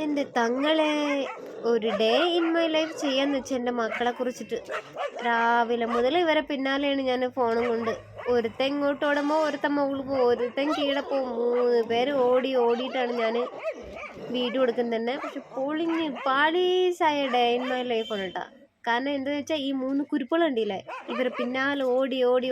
എൻ്റെ തങ്ങളെ ഒരു ഡേ ഇൻ മൈ ലൈഫ് ചെയ്യാന്ന് വെച്ചാൽ എൻ്റെ മക്കളെ കുറിച്ചിട്ട് രാവിലെ മുതൽ ഇവരെ പിന്നാലെയാണ് ഞാൻ ഫോണും കൊണ്ട്. ഒരുത്തൻ ഇങ്ങോട്ട് ഓടുമ്പോൾ ഒരുത്തൻ മുകളിൽ പോകും, ഒരുത്തൻ കീഴെ പോകും. 3 പേര് ഓടിയിട്ടാണ് ഞാൻ വീഡിയോ കൊടുക്കുന്നത് തന്നെ. പക്ഷെ പൊളിഞ്ഞ് പാളീസായ ഡേ ഇൻ മൈ ലൈഫാണ് കേട്ടോ. കാരണം എന്താണെന്ന് വെച്ചാൽ ഈ 3 കുരുപ്പുകളുണ്ടല്ലേ, ഇവർ പിന്നാലെ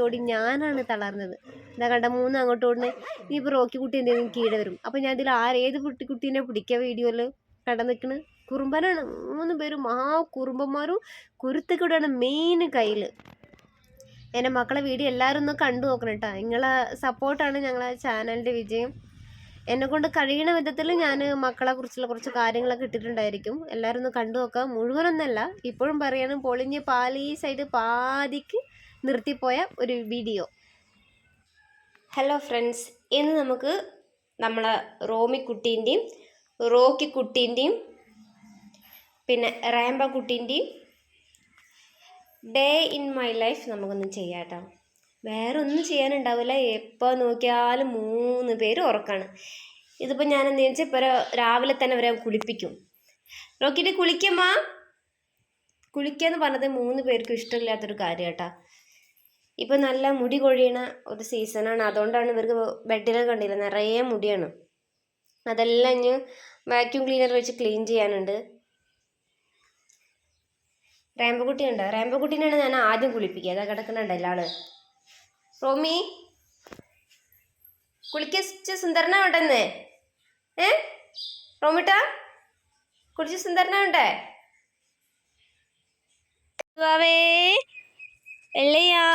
ഓടി ഞാനാണ് തളർന്നത്. എന്താ കണ്ട 3 അങ്ങോട്ട് ഓടുന്നത്. ഇനിയിപ്പോൾ റോക്കി കുട്ടി എന്തെങ്കിലും കീഴെ വരും. അപ്പം ഞാൻ ഇതിൽ ഏത് കുട്ടീനെ പിടിക്കുക വീഡിയോയിൽ കട നിൽക്കുന്നത്? കുറുമ്പനാണ്. 3 പേരും കുറുമ്പന്മാരും കുരുത്തക്കൂടെയാണ് മെയിൻ കയ്യിൽ. എൻ്റെ മക്കളെ വീഡിയോ എല്ലാവരും ഒന്ന് കണ്ടു നോക്കണം കേട്ടോ. നിങ്ങളെ സപ്പോർട്ടാണ് ഞങ്ങളെ ചാനലിൻ്റെ വിജയം. എന്നെക്കൊണ്ട് കഴിയണ വിധത്തിൽ ഞാൻ മക്കളെ കുറിച്ചുള്ള കുറച്ച് കാര്യങ്ങളൊക്കെ ഇട്ടിട്ടുണ്ടായിരിക്കും. എല്ലാവരും ഒന്ന് കണ്ടു നോക്കാം. മുഴുവനൊന്നല്ല, ഇപ്പോഴും പറയണം, പൊളിഞ്ഞ് പാലീസായിട്ട് പാതിക്ക് നിർത്തിപ്പോയ ഒരു വീഡിയോ. ഹലോ ഫ്രണ്ട്സ്, ഇന്ന് നമുക്ക് നമ്മളെ റോമിക്കുട്ടീൻ്റെയും റോക്കി കുട്ടീൻ്റെയും പിന്നെ Rambha കുട്ടീൻ്റെയും day in my life നമുക്കൊന്നും ചെയ്യാം കേട്ടോ. വേറെ ഒന്നും ചെയ്യാനുണ്ടാവില്ല. എപ്പോൾ നോക്കിയാലും 3 പേര് ഉറക്കാണ്. ഇതിപ്പോൾ ഞാൻ എന്താ വെച്ചാൽ ഇപ്പോൾ രാവിലെ തന്നെ അവരെ കുളിപ്പിക്കും. റോക്കിയിട്ട് കുളിക്കമ്മാ, കുളിക്കാന്ന് പറഞ്ഞത് 3 പേർക്കും ഇഷ്ടമില്ലാത്തൊരു കാര്യം കേട്ടോ. ഇപ്പം നല്ല മുടി കൊഴിയണ ഒരു സീസണാണ്. അതുകൊണ്ടാണ് ഇവർക്ക് ബെഡിലൊക്കെ കണ്ടില്ല നിറയെ മുടിയാണ്. അതെല്ലാം ഇനി വാക്യൂം ക്ലീനർ വെച്ച് ക്ലീൻ ചെയ്യാനുണ്ട്. റാംബക്കുട്ടി ഉണ്ട്. റാംബക്കുട്ടീനാണ് ഞാൻ ആദ്യം കുളിപ്പിക്കുക. അതാ കിടക്കുന്നുണ്ടല്ലോ ആള്. റോമി കുളിക്ക സുന്ദരനാവണ്ടെന്ന്. റോമിട്ടാ കുളിച്ച് സുന്ദരനാവണ്ടേ? കുട്ടുവാവേ വെള്ളയാ,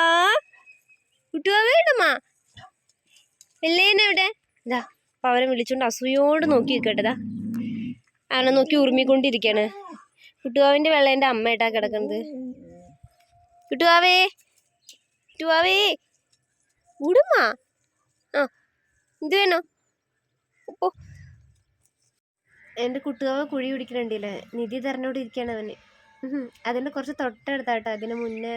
കുട്ടുവാവേ ഇടമാ വെള്ളേനെവിടെ? ഇതാ അപ്പം അവരെ വിളിച്ചോണ്ട് അസൂയോട് നോക്കി നിൽക്കട്ടെതാ. അവനെ നോക്കി ഉറുമിക്കൊണ്ടിരിക്കുകയാണ്. കുട്ടുവാവിൻ്റെ വെള്ളേൻ്റെ അമ്മയായിട്ടാ കിടക്കുന്നത്. കുട്ടുവാവേ ഉടുമാ. ആ എന്ത് വേണോ? ഓ എൻ്റെ കുട്ടുവാവ കുഴി പിടിക്കണുണ്ടല്ലേ. നിധി തരണോണ്ടിരിക്കുകയാണ് അവന്. അതിൻ്റെ കുറച്ച് തൊട്ടടുത്താട്ടോ. അതിന് മുന്നേ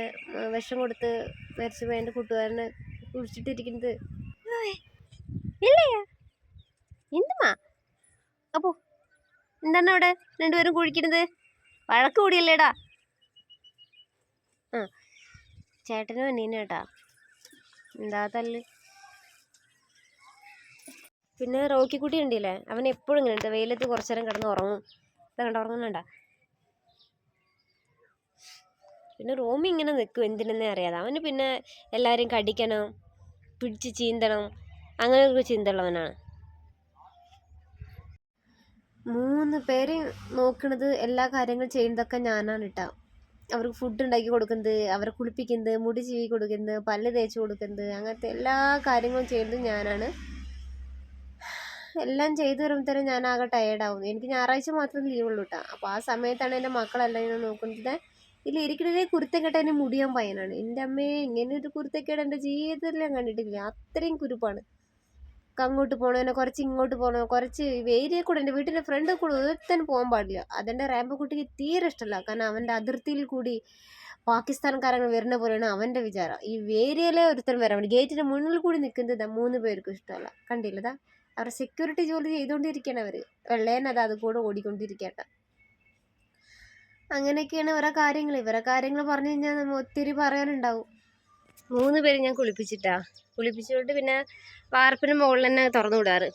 വിഷം കൊടുത്ത് മരിച്ചു പോയി എൻ്റെ കൂട്ടുകാരനെ കുടിച്ചിട്ടിരിക്കുന്നത്. ഇല്ലയാ എന്തുമാ? അപ്പോ എന്താണ് അവിടെ 2 പേരും കുഴിക്കണത്? വഴക്ക് കൂടിയല്ലേടാ. ആ ചേട്ടനും അനിയനും കേട്ടാ. എന്താ തല്ല്. പിന്നെ റോക്കിക്കുട്ടി ഉണ്ടല്ലേ, അവൻ എപ്പോഴും ഇങ്ങനെ വെയിലത്ത് കുറച്ചു നേരം കിടന്ന് ഉറങ്ങും. കണ്ട ഉറങ്ങുന്നുണ്ട. പിന്നെ റോമി ഇങ്ങനെ നിൽക്കും എന്തിനെന്നേ അറിയാതെ. അവന് പിന്നെ എല്ലാവരെയും കടിക്കണം, പിടിച്ച് ചീന്തണം, അങ്ങനെ ഒരു ചിന്തയുള്ളവനാണ്. 3 പേരെ നോക്കണത്, എല്ലാ കാര്യങ്ങളും ചെയ്യുന്നതൊക്കെ ഞാനാണ് കേട്ടോ. അവർക്ക് ഫുഡ് ഉണ്ടാക്കി കൊടുക്കുന്നത്, അവരെ കുളിപ്പിക്കുന്നത്, മുടി ചീവി കൊടുക്കുന്നത്, പല്ല് തേച്ച് കൊടുക്കുന്നത്, അങ്ങനത്തെ എല്ലാ കാര്യങ്ങളും ചെയ്യുന്നത് ഞാനാണ്. എല്ലാം ചെയ്തു വരുമ്പോഴത്തേനും ഞാനാകെ ടയേർഡാവും. എനിക്ക് ഞായറാഴ്ച മാത്രം ലീവുള്ളൂ കേട്ടോ. അപ്പോൾ ആ സമയത്താണ് എൻ്റെ മക്കളെല്ലാം ഞാൻ നോക്കുന്നത്. ഇതിൽ ഇരിക്കുന്നതേ കുരുത്തക്കേട്ട എൻ്റെ മുടിയാൻ പയ്യനാണ്. എൻ്റെ അമ്മയെ ഇങ്ങനെ ഒരു കുരുത്തക്കേട് എൻ്റെ ജീവിതത്തിൽ ഞാൻ കണ്ടിട്ടില്ല. അത്രയും കുരുപ്പാണ്. അങ്ങോട്ട് പോകണോ, കുറച്ച് ഇങ്ങോട്ട് പോകണോ, കുറച്ച് ഏരിയയിൽ കൂടെ, എൻ്റെ വീട്ടിൻ്റെ ഫ്രണ്ടിൽ കൂടെ ഒരുത്തന്നെ പോകാൻ പാടില്ല. അതെൻ്റെ റാംബക്കുട്ടിക്ക് തീരെ ഇഷ്ടമല്ല. കാരണം അവൻ്റെ അതിർത്തിയിൽ കൂടി പാകിസ്ഥാൻകാരങ്ങൾ വരുന്ന പോലെയാണ് അവൻ്റെ വിചാരം. ഈ ഏരിയയിലെ ഒരുത്തൻ വരാൻ വേണ്ടി ഗേറ്റിൻ്റെ മുന്നിൽ കൂടി നിൽക്കുന്നത് 3 പേർക്കും ഇഷ്ടമല്ല. കണ്ടില്ലതാ അവരുടെ സെക്യൂരിറ്റി ജോലി ചെയ്തുകൊണ്ടിരിക്കുകയാണ് അവർ. വെള്ളേനത് അത് കൂടെ ഓടിക്കൊണ്ടിരിക്കട്ട. അങ്ങനെയൊക്കെയാണ് ഇവരെ കാര്യങ്ങൾ പറഞ്ഞു കഴിഞ്ഞാൽ നമ്മൾ ഒത്തിരി പറയാനുണ്ടാവും. 3 പേര് ഞാൻ കുളിപ്പിച്ചിട്ട് പിന്നെ വാർപ്പിന് മുകളിൽ തന്നെ തുറന്നു വിടാറ്.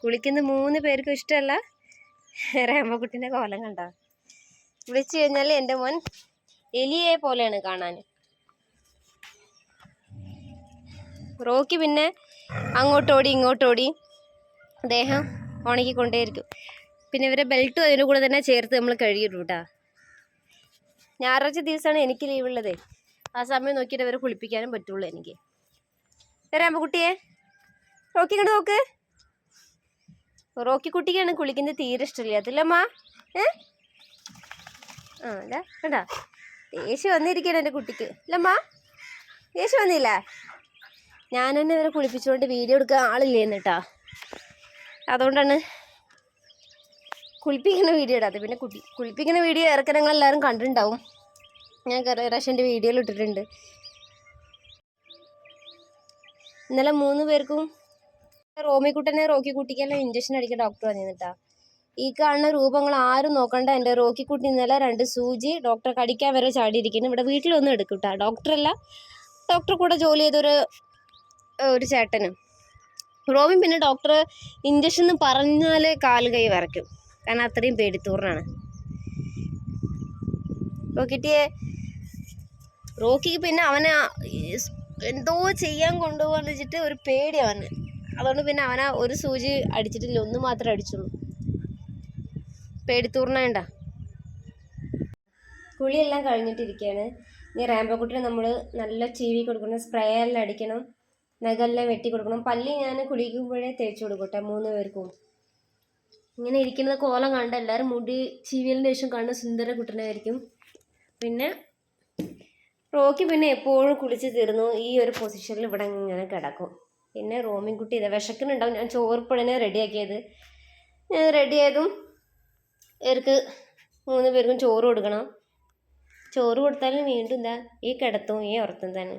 കുളിക്കുന്ന 3 പേർക്കും ഇഷ്ടമല്ല. രാമക്കുട്ടിൻ്റെ കോലം കണ്ട. വിളിച്ചു കഴിഞ്ഞാൽ എൻ്റെ മോൻ എലിയെ പോലെയാണ് കാണാൻ. റോക്കി പിന്നെ അങ്ങോട്ടോടി ഇങ്ങോട്ടോടി ദേഹം ഉണക്കിക്കൊണ്ടേയിരിക്കും. പിന്നെ ഇവരെ ബെൽറ്റും അതിൻ്റെ കൂടെ തന്നെ ചേർത്ത് നമ്മൾ കഴുകിയിടും കേട്ടോ. ഞായറാഴ്ച ദിവസമാണ് എനിക്ക് ലീവുള്ളത്. ആ സമയം നോക്കിയിട്ട് അവരെ കുളിപ്പിക്കാനും പറ്റുള്ളൂ എനിക്ക്. രാമക്കുട്ടിയെ റോക്കി ഇങ്ങോട്ട് നോക്ക്. റോക്കി കുട്ടിക്കാണ് കുളിക്കുന്നത് തീരെ ഇഷ്ടമില്ല. അതില്ലമ്മ. ആ അല്ല കണ്ടാ ദേഷ്യം വന്നിരിക്കണം എൻ്റെ കുട്ടിക്ക്. ഇല്ലമ്മ ദേഷ്യം വന്നില്ല. ഞാൻ തന്നെ ഇവരെ കുളിപ്പിച്ചുകൊണ്ട് വീഡിയോ എടുക്കാൻ ആളില്ലേന്ന് കേട്ടാ. അതുകൊണ്ടാണ് കുളിപ്പിക്കുന്ന വീഡിയോ ഇടാത്തത്. പിന്നെ കുളിപ്പിക്കുന്ന വീഡിയോ ഇറക്കാൻ ഞങ്ങളെല്ലാവരും കണ്ടിട്ടുണ്ടാവും. ഞാൻ കുറേ പ്രാവശ്യം എൻ്റെ വീഡിയോയിൽ ഇട്ടിട്ടുണ്ട്. ഇന്നലെ 3 പേർക്കും റോമിക്കുട്ടനെ റോക്കി കുട്ടിക്കെല്ലാം ഇഞ്ചക്ഷൻ അടിക്കാൻ ഡോക്ടർ വന്നിട്ടാ. ഈ കാണുന്ന രൂപങ്ങൾ ആരും നോക്കണ്ട. എൻ്റെ റോക്കിക്കുട്ടി ഇന്നലെ 2 സൂചി ഡോക്ടറെ കടിക്കാൻ വരെ ചാടിയിരിക്കുന്നു. ഇവിടെ വീട്ടിലൊന്നും എടുക്കും കേട്ടോ. ഡോക്ടറല്ല, ഡോക്ടർ കൂടെ ജോലി ചെയ്തൊരു ചേട്ടന്. റോബിൻ പിന്നെ ഡോക്ടർ ഇഞ്ചക്ഷൻ എന്ന് പറഞ്ഞാൽ കാല് കൈ വിറയ്ക്കും, കാരണം അത്രയും പേടിത്തൂറിനാണ്. റോക്കിക്ക് പിന്നെ അവനെ എന്തോ ചെയ്യാൻ കൊണ്ടുപോകാന്ന് വെച്ചിട്ട് ഒരു പേടി അവന്. അതുകൊണ്ട് പിന്നെ അവനെ ഒരു സൂചി അടിച്ചിട്ടില്ല, 1 മാത്രമേ അടിച്ചുള്ളൂ. പേടിത്തൂറിനാണ്ട. കുളിയെല്ലാം കഴിഞ്ഞിട്ടിരിക്കുകയാണ്. ഇനി റാംബോക്കുട്ടിന് നമ്മൾ നല്ല ചീവി കൊടുക്കണം, സ്പ്രേ എല്ലാം അടിക്കണം, നഖമെല്ലാം വെട്ടി കൊടുക്കണം. പല്ലി ഞാൻ കുളിക്കുമ്പോഴേ തേച്ച് കൊടുക്കട്ടെ 3 പേർക്കും. ഇങ്ങനെ ഇരിക്കുന്നത് കോലം കണ്ട എല്ലാവരും മുടി ചീവിയലിന് ശേഷം കാണുന്ന സുന്ദര കുട്ടനായിരിക്കും. പിന്നെ റോക്കി പിന്നെ എപ്പോഴും കുളിച്ച് തീർന്നു ഈ ഒരു പൊസിഷനിൽ ഇവിടെ ഇങ്ങനെ കിടക്കും. പിന്നെ റോമിൻകുട്ടി ഇതാ വിശക്കുന്നുണ്ടാവും. ഞാൻ ചോറിപ്പഴനെ റെഡിയാക്കിയത്. ഞാൻ റെഡിയായതും ഇവർക്ക് 3 പേർക്കും ചോറ് കൊടുക്കണം. ചോറ് കൊടുത്താലും വീണ്ടും എന്താ ഈ കിടത്തും ഈ ഉറത്തും തന്നെ.